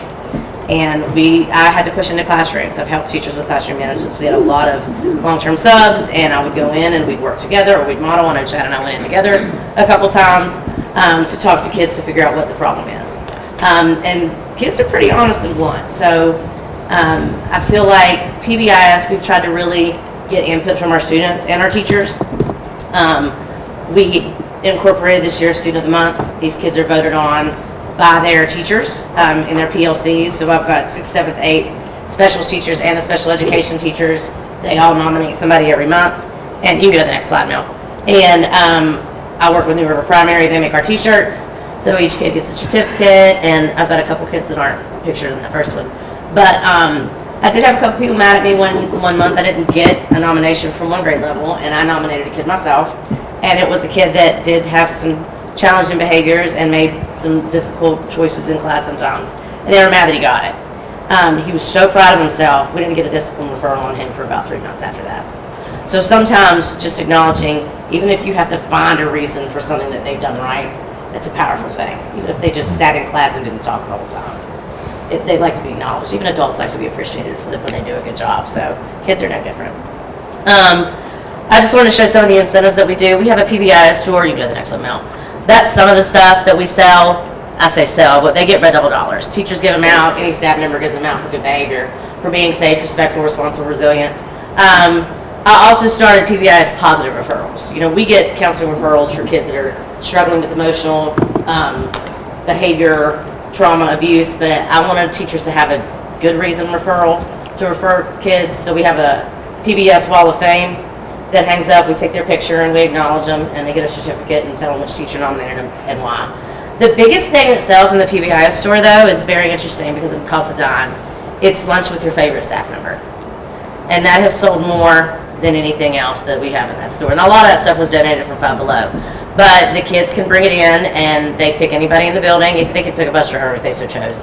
And I had to push into classrooms. I've helped teachers with classroom management, so we had a lot of long-term subs, and I would go in and we'd work together, or we'd model. I know Chad and I went in together a couple times to talk to kids to figure out what the problem is. And kids are pretty honest and blunt, so I feel like PBIS, we've tried to really get input from our students and our teachers. We incorporated this year's Student of the Month. These kids are voted on by their teachers in their PLCs. So I've got 6th, 7th, 8th specials teachers and the special education teachers. They all nominate somebody every month. And you can go to the next slide, Mel. And I work with New River Primary. They make our t-shirts. So each kid gets a certificate. And I've got a couple kids that aren't pictured in that first one. But I did have a couple people mad at me one month. I didn't get a nomination from one grade level, and I nominated a kid myself. And it was a kid that did have some challenging behaviors and made some difficult choices in class sometimes. and they were mad that he got it. He was so proud of himself. We didn't get a discipline referral on him for about 3 months after that. So sometimes just acknowledging, even if you have to find a reason for something that they've done right, that's a powerful thing. Even if they just sat in class and didn't talk the whole time. They like to be acknowledged. Even adults like to be appreciated for them when they do a good job. So kids are no different. I just wanted to show some of the incentives that we do. We have a PBIS store. You can go to the next one, Mel. That's some of the stuff that we sell. I say sell, but they get red double dollars. Teachers give them out. Any staff member gives them out for good behavior, for being safe, respectful, responsible, resilient. I also started PBIS positive referrals. You know, we get counseling referrals for kids that are struggling with emotional behavior, trauma, abuse, but I wanted teachers to have a good reason referral to refer kids. So we have a PBS Wall of Fame that hangs up. We take their picture and we acknowledge them, and they get a certificate and tell them which teacher nominated them and why. The biggest thing that sells in the PBIS store, though, is very interesting because it costs a dime. It's lunch with your favorite staff member. And that has sold more than anything else that we have in that store. And a lot of that stuff was donated from Five Below. But the kids can bring it in, and they pick anybody in the building. If they can pick a bus driver if they so chose.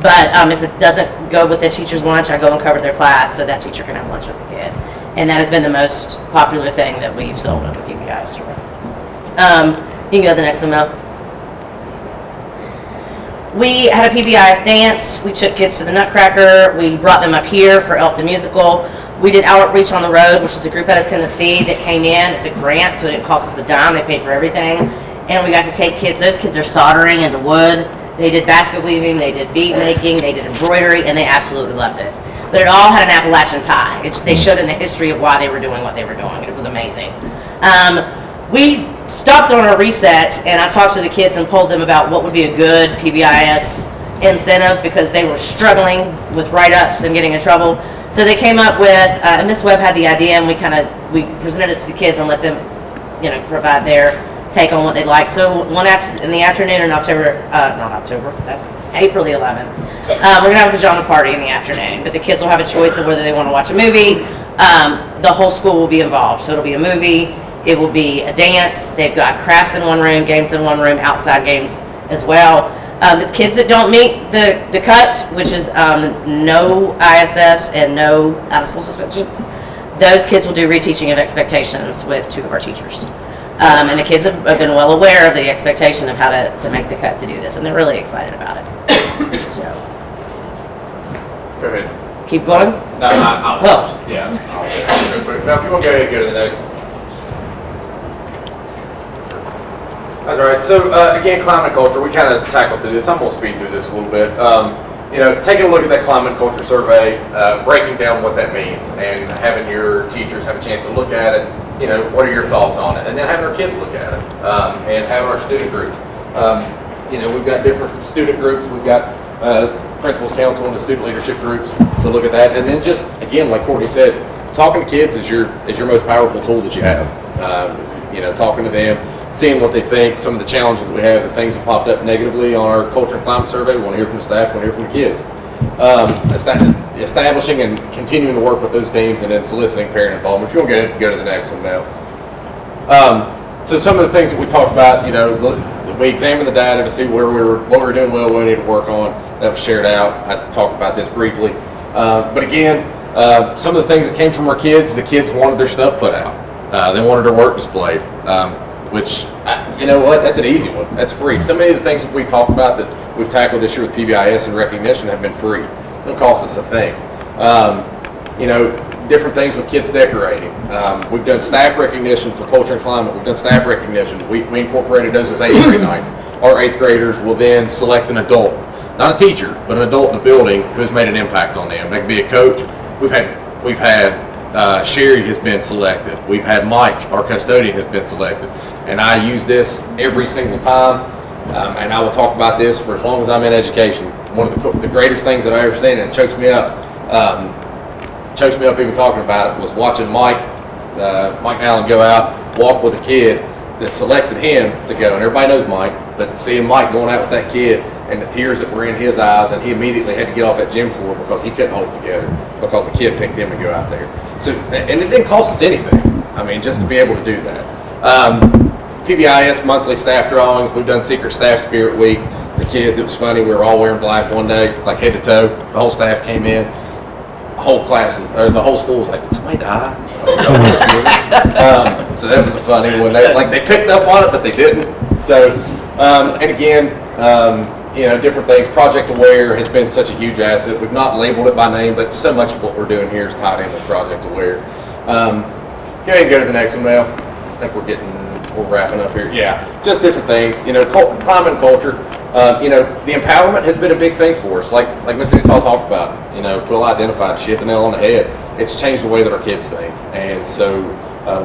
But if it doesn't go with the teacher's lunch, I go and cover their class so that teacher can have lunch with the kid. And that has been the most popular thing that we've sold in the PBI store. You can go to the next one, Mel. We had a PBIS dance. We took kids to the Nutcracker. We brought them up here for Elf the Musical. We did Outreach on the Road, which is a group out of Tennessee that came in. It's a grant, so it didn't cost us a dime. They paid for everything. And we got to take kids. Those kids are soldering into wood. They did basket weaving. They did bead making. They did embroidery, and they absolutely loved it. But it all had an Appalachian tie. They showed in the history of why they were doing what they were doing. It was amazing. We stopped on our reset, and I talked to the kids and told them about what would be a good PBIS incentive because they were struggling with write-ups and getting in trouble. So they came up with, Miss Webb had the idea, and we presented it to the kids and let them, provide their take on what they'd like. So in the afternoon in that's April the 11th, we're gonna have a pajama party in the afternoon, but the kids will have a choice of whether they want to watch a movie. The whole school will be involved, so it'll be a movie. It will be a dance. They've got crafts in one room, games in one room, outside games as well. The kids that don't meet the cut, which is no ISS and no out-of-school suspensions, those kids will do reteaching of expectations with 2 of our teachers. And the kids have been well aware of the expectation of how to make the cut to do this, and they're really excited about it. So, Go ahead. keep going? No, I'll Well. yeah. Now, if you want to go ahead and go to the next one. That's all right. So again, climate culture, we kind of tackled through this. I'm going to speed through this a little bit. Taking a look at that climate culture survey, breaking down what that means, and having your teachers have a chance to look at it. What are your thoughts on it? And then having our kids look at it, and having our student group. We've got different student groups. We've got principals council and the student leadership groups to look at that. And then just, again, like Courtney said, talking to kids is your most powerful tool that you have. Talking to them, seeing what they think, some of the challenges that we have, the things that popped up negatively on our culture and climate survey. We want to hear from the staff, we want to hear from the kids. Establishing and continuing to work with those teams, and then soliciting parent involvement. If you want to go to the next one now. So some of the things that we talked about, we examined the data to see what we were doing well, what we need to work on. That was shared out. I talked about this briefly. But again, some of the things that came from our kids, the kids wanted their stuff put out. They wanted their work displayed. Which, that's an easy one. That's free. So many of the things that we talked about that we've tackled this year with PBIS and recognition have been free. It don't cost us a thing. Different things with kids decorating. We've done staff recognition for culture and climate. We've done staff recognition. We incorporated those as 8th grade nights. Our 8th graders will then select an adult, not a teacher, but an adult in the building who's made an impact on them. That could be a coach. We've had Sherry has been selected. We've had Mike, our custodian, has been selected. And I use this every single time, and I will talk about this for as long as I'm in education. One of the greatest things that I ever seen, and it chokes me up even talking about it, was watching Mike Allen go out, walk with a kid that selected him to go. And everybody knows Mike, but seeing Mike going out with that kid and the tears that were in his eyes, and he immediately had to get off that gym floor because he couldn't hold it together because the kid picked him to go out there. So, and it didn't cost us anything. I mean, just to be able to do that. PBIS monthly staff drawings. We've done Secret Staff Spirit Week. the kids. It was funny. We were all wearing black one day, like head to toe. The whole staff came in. The whole class, or the whole school was like, "Did somebody die?" So that was a funny one. They picked up on it, but they didn't. So, and again, different things. Project Aware has been such a huge asset. We've not labeled it by name, but so much of what we're doing here is tied in with Project Aware. Go ahead and go to the next one, Mel. I think we're wrapping up here. Yeah, just different things. Climate and culture. The empowerment has been a big thing for us. Like Ms. Utah talked about. Quill identified, she hit the nail on the head. It's changed the way that our kids think. And so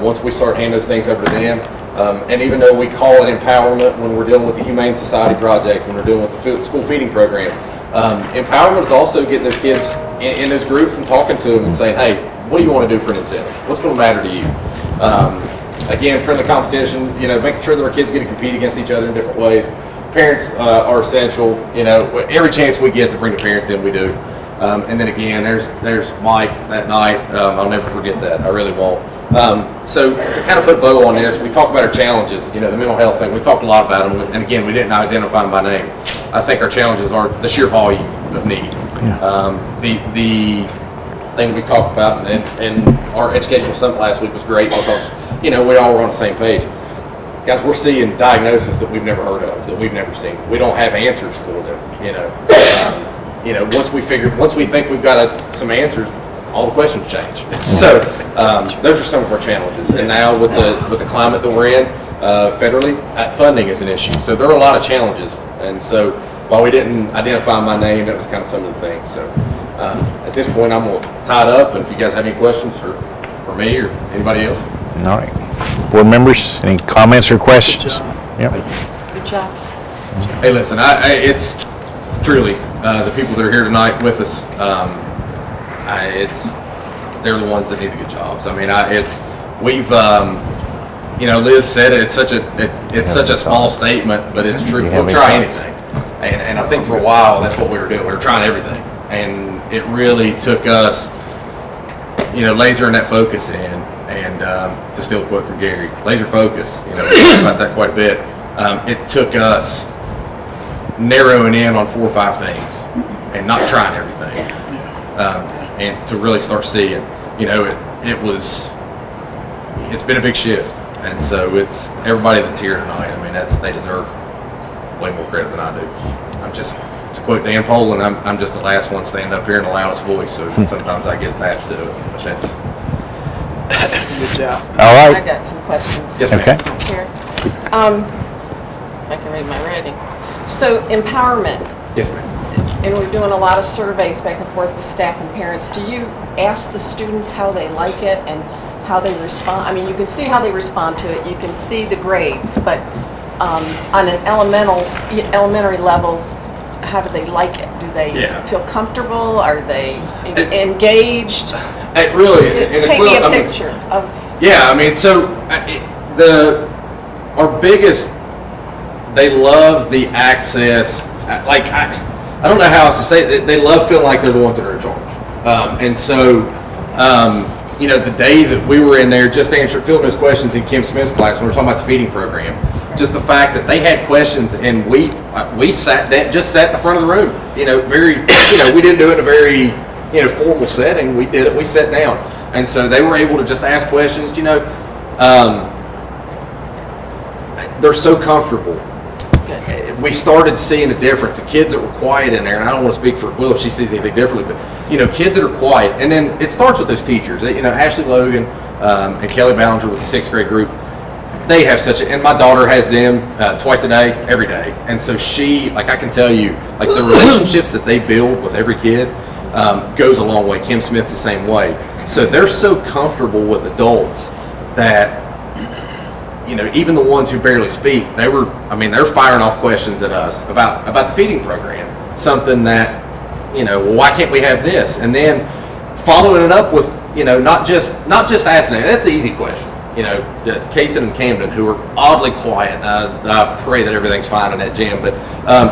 once we start handing those things over to them, and even though we call it empowerment when we're dealing with the Humane Society Project, when we're dealing with the school feeding program, empowerment is also getting those kids in those groups and talking to them and saying, hey, what do you want to do for an incentive? What's going to matter to you? Again, friendly competition, making sure that our kids get to compete against each other in different ways. Parents are essential. Every chance we get to bring the parents in, we do. And then again, there's Mike that night. I'll never forget that. I really won't. So to kind of put a bow on this, we talked about our challenges. The mental health thing. We talked a lot about them, and again, we didn't identify them by name. I think our challenges are the sheer volume of need. The thing we talked about, and our educational summit last week was great because we all were on the same page. Guys, we're seeing diagnoses that we've never heard of, that we've never seen. We don't have answers for them. Once we think we've got some answers, all the questions change. So those are some of our challenges. And now with the climate that we're in, federally, funding is an issue. So there are a lot of challenges. And so while we didn't identify my name, that was kind of some of the things. So at this point, I'm going to tie it up. And if you guys have any questions for me or anybody else. All right. Board members, any comments or questions? Yep. Good job. Hey, listen, it's truly the people that are here tonight with us. They're the ones that need the good jobs. I mean, Liz said it. It's such a small statement, but it's true. We'll try anything, and I think for a while that's what we were doing. We were trying everything, and it really took us, lasering that focus in. And to steal a quote from Gary, laser focus. We talked about that quite a bit. It took us narrowing in on 4 or 5 things and not trying everything, and to really start seeing. It's been a big shift, and so it's everybody that's here tonight. I mean, they deserve way more credit than I do. I'm just, to quote Dan Poland, I'm just the last one standing up here in the loudest voice. So sometimes I get attached to it, but that's. Good job. All I right. got some questions. Yes, ma'am. Okay. Here. I can read my writing. So empowerment, Yes, ma'am. and we're doing a lot of surveys back and forth with staff and parents. Do you ask the students how they like it and how they respond? I mean, you can see how they respond to it. You can see the grades, but on an elementary level, how do they like it? Do they feel comfortable? Are they engaged? It really, Paint me a picture of. Yeah, I mean, so our biggest, they love the access. I don't know how else to say it. They love feeling like they're the ones that are in charge. And so, the day that we were in there just fielding those questions in Kim Smith's class when we were talking about the feeding program, just the fact that they had questions and we sat in the front of the room. We didn't do it in a very formal setting. We did it. We sat down, and so they were able to just ask questions. They're so comfortable. We started seeing a difference. The kids that were quiet in there, and I don't want to speak for Will if she sees anything differently, but kids that are quiet, and then it starts with those teachers. Ashley Logan and Kelly Ballinger with the 6th grade group. They have and my daughter has them twice a day, every day, and so I can tell you, the relationships that they build with every kid goes a long way. Kim Smith's the same way. So they're so comfortable with adults that, even the ones who barely speak, they're firing off questions at us about the feeding program. Something that, why can't we have this? And then following it up with, not just asking it. That's an easy question. Kaysen and Camden, who are oddly quiet. I pray that everything's fine in that gym. But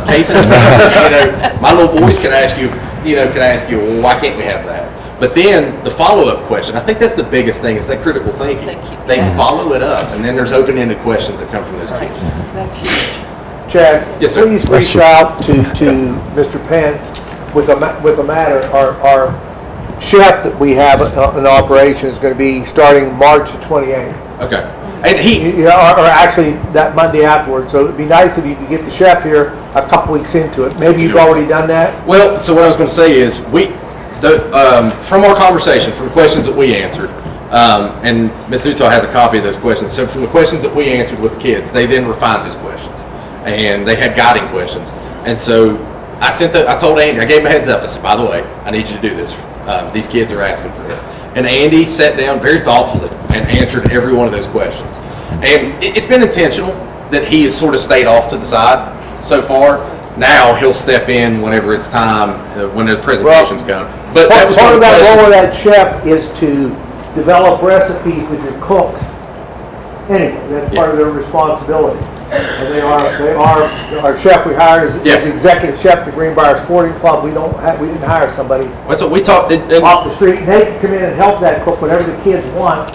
Kaysen and Camden, my little boys can ask you, well, why can't we have that? But then the follow-up question, I think that's the biggest thing, is that critical thinking. They follow it up, and then there's open-ended questions that come from those kids. That's huge. Chad, Yes, sir. please reach out to Mr. Pence with a matter. Our chef that we have in operation is going to be starting March the 28th. Okay. And he, Yeah, or actually that Monday afterwards. So it'd be nice if you could get the chef here a couple weeks into it. Maybe you've already done that. well, so what I was going to say is from our conversation, from the questions that we answered, and Ms. Utal has a copy of those questions. So from the questions that we answered with the kids, they then refined those questions, and they had guiding questions. And so I told Andy, I gave him a heads up. I said, by the way, I need you to do this. These kids are asking for this. And Andy sat down very thoughtfully and answered every one of those questions. And it's been intentional that he has sort of stayed off to the side so far. Now he'll step in whenever it's time, when the presentations come. But that was part of that question. role of that chef is to develop recipes with your cooks. Anyway, that's part of their responsibility. And our chef we hired is the executive chef at the Greenbrier Sporting Club. We didn't hire somebody That's what we talked. off the street. They can come in and help that cook whatever the kids want.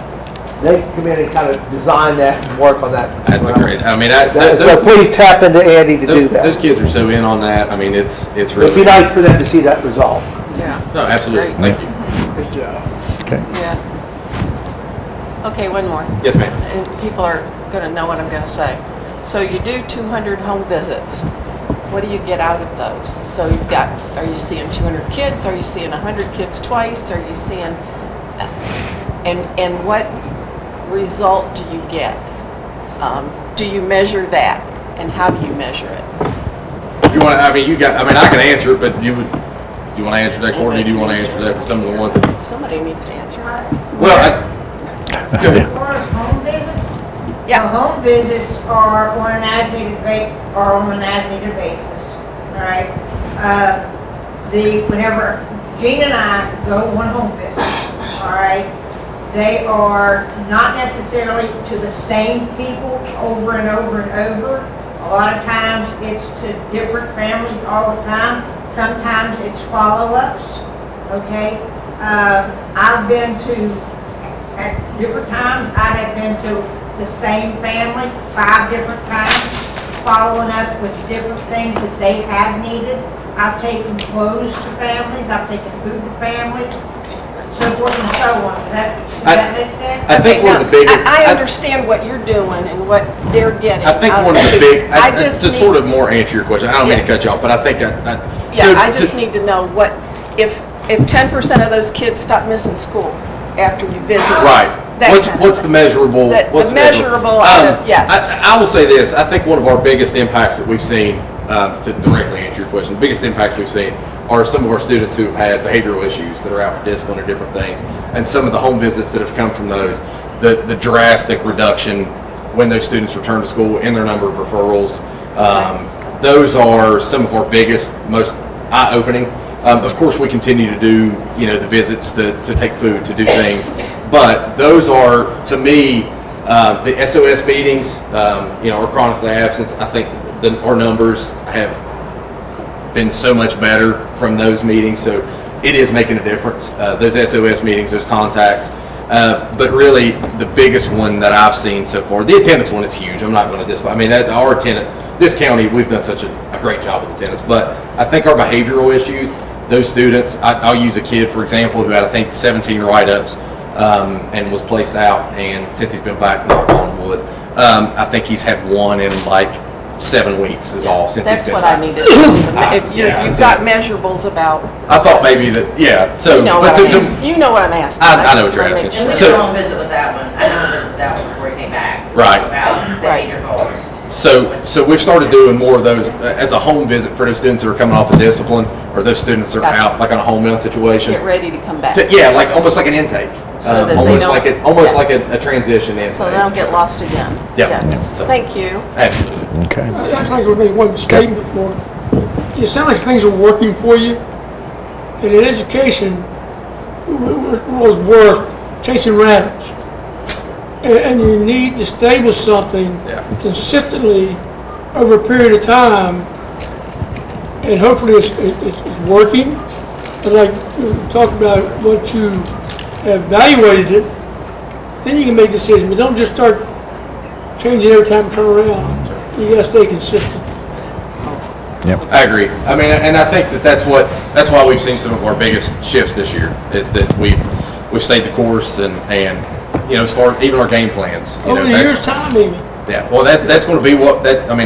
They can come in and kind of design that and work on that. That's great. I mean, So please tap into Andy to do that. Those kids are so in on that. I mean, it's really. It'd be nice for them to see that resolve. Yeah. No, absolutely. Great. Thank you. Good job. Yeah. Okay, one more. Yes, ma'am. And people are going to know what I'm going to say. So you do 200 home visits. What do you get out of those? So are you seeing 200 kids? Are you seeing 100 kids twice? Are you seeing, and what result do you get? Do you measure that? And how do you measure it? You want to, I can answer it, but do you want to answer that, Courtney? Do you want to answer that for some of the ones? Somebody needs to answer. Well, go ahead. As far as home visits, Yeah. home visits are on an as-needed basis, all right? Whenever Gene and I go one home visit, all right, they are not necessarily to the same people over and over and over. A lot of times it's to different families all the time. Sometimes it's follow-ups, okay? I've been to, at different times, I have been to the same family 5 different times, following up with different things that they have needed. I've taken clothes to families, I've taken food to families, so forth and so on. Does that make sense? I think one of the biggest. I understand what you're doing and what they're getting. I think out one of the big, to need- sort of more answer your question, I don't mean to cut you off, but I think I just need to know what, if 10% of those kids stop missing school after you visit. Right. that What's kind of what's thing. the measurable? The what's measurable out of- yes. I will say this. I think one of our biggest impacts that we've seen, to directly answer your question, the biggest impacts we've seen are some of our students who have had behavioral issues that are out for discipline or different things, and some of the home visits that have come from those. The drastic reduction when those students return to school in their number of referrals. Those are some of our biggest, most eye-opening. Of course, we continue to do, the visits to take food, to do things, but those are, to me, the SOS meetings, or chronically absent. I think our numbers have been so much better from those meetings, so it is making a difference. Those SOS meetings, those contacts, but really the biggest one that I've seen so far, the attendance one is huge. I'm not going to display. I mean, our attendance, this county, we've done such a great job with attendance, but I think our behavioral issues, those students, I'll use a kid, for example, who had, I think, 17 write-ups and was placed out, and since he's been back, knock on wood, I think he's had one in like 7 weeks is all since That's he's been what I back. needed. If Yeah, you've so- got measurables about. I thought maybe that, yeah, so. You know but what I'm to- asking. You know what I'm asking. I know just what you're wanna asking. make And we sure. did a home visit with that one. I did a home visit with that one before he came back. to Right. talk about behavior goals. So we've started doing more of those as a home visit for those students that are coming off of discipline, or those students that are Gotcha. out, like on a home health situation. Get ready to come back. Yeah, like almost like an intake. So that they Almost don't- like a transition intake. So they don't get lost again. Yeah. Yes. So- Thank you. Absolutely. Okay. I'd like to make one statement more. You sound like things are working for you. And in education, was worth chasing rabbits. And you need to stay with something Yeah. consistently over a period of time. And hopefully it's working. But like you talked about, once you evaluated it, then you can make decisions. But don't just start changing every time you turn around. You gotta stay consistent. Yep. I agree. I mean, and I think that's why we've seen some of our biggest shifts this year, is that we've stayed the course and as far as even our game plans. Over the year's time, even. Yeah, well, that's going to be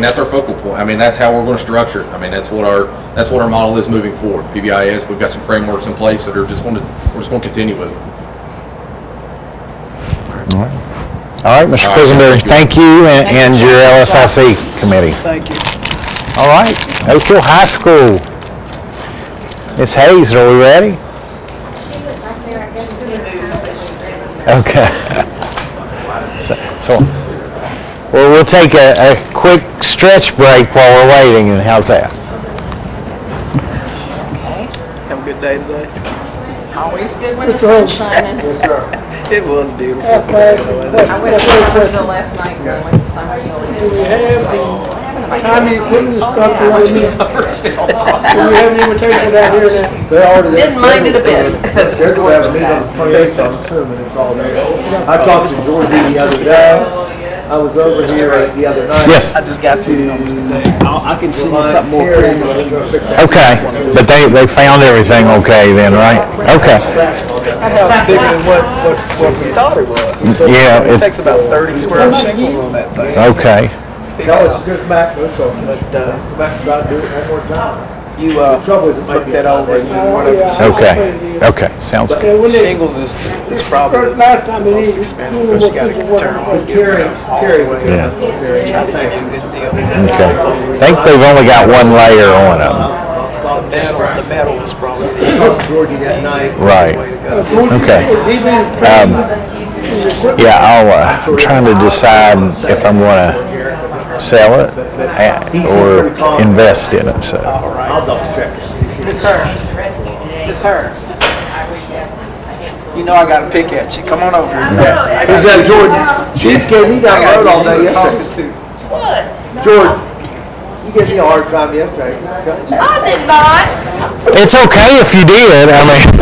that's our focal point. I mean, that's how we're going to structure it. I mean, that's what our model is moving forward. PBIS, we've got some frameworks in place that are we're just going to continue with it. All right, Mr. Quisenberry, thank you and your LSIC committee. Thank you. All right, Oak Hill High School. Ms. Hayes, are we ready? Okay. So we'll take a quick stretch break while we're waiting, and how's that? Okay. Have a good day today. Always good when the sun's shining. It was beautiful. I went to Somerville last night and I went to Somerville again. Do we have the time equipment Oh, stuff yeah, I went to around Somerville. Do we have an invitation down here now? Didn't mind it a bit because it was gorgeous out. I talked to Georgie the other day. I was over here the other night. Yes. I just got these numbers today. I can see something more formal. Okay, but they found everything okay then, right? Okay. That was bigger than what we thought it was. Yeah, It it's, takes about 30 square shingles on that thing. okay. Big Tell us house. just back, go back and try to do it one more time. You Trouble is it might look be that over and then whatever. Okay, sounds good. Yeah, when they- Shingles is probably the Last time they most needed- expensive because you got to turn on and get rid of all Terry the was way. Yeah. I think you get a good deal. Okay. I think they've only got one layer on them. The metal is probably the easiest. Georgie that night. Right. way to go. Okay. Is he being trained? Yeah, I'm trying to decide if I'm going to sell it or invest in it, so. I'll double check it. Miss Harris. Miss Harris. You know I got to pick at you. Come on over here. Is that George? She gave me down the road all day yesterday. George, you gave me a hard time yesterday. I did not. It's okay if you did, I mean.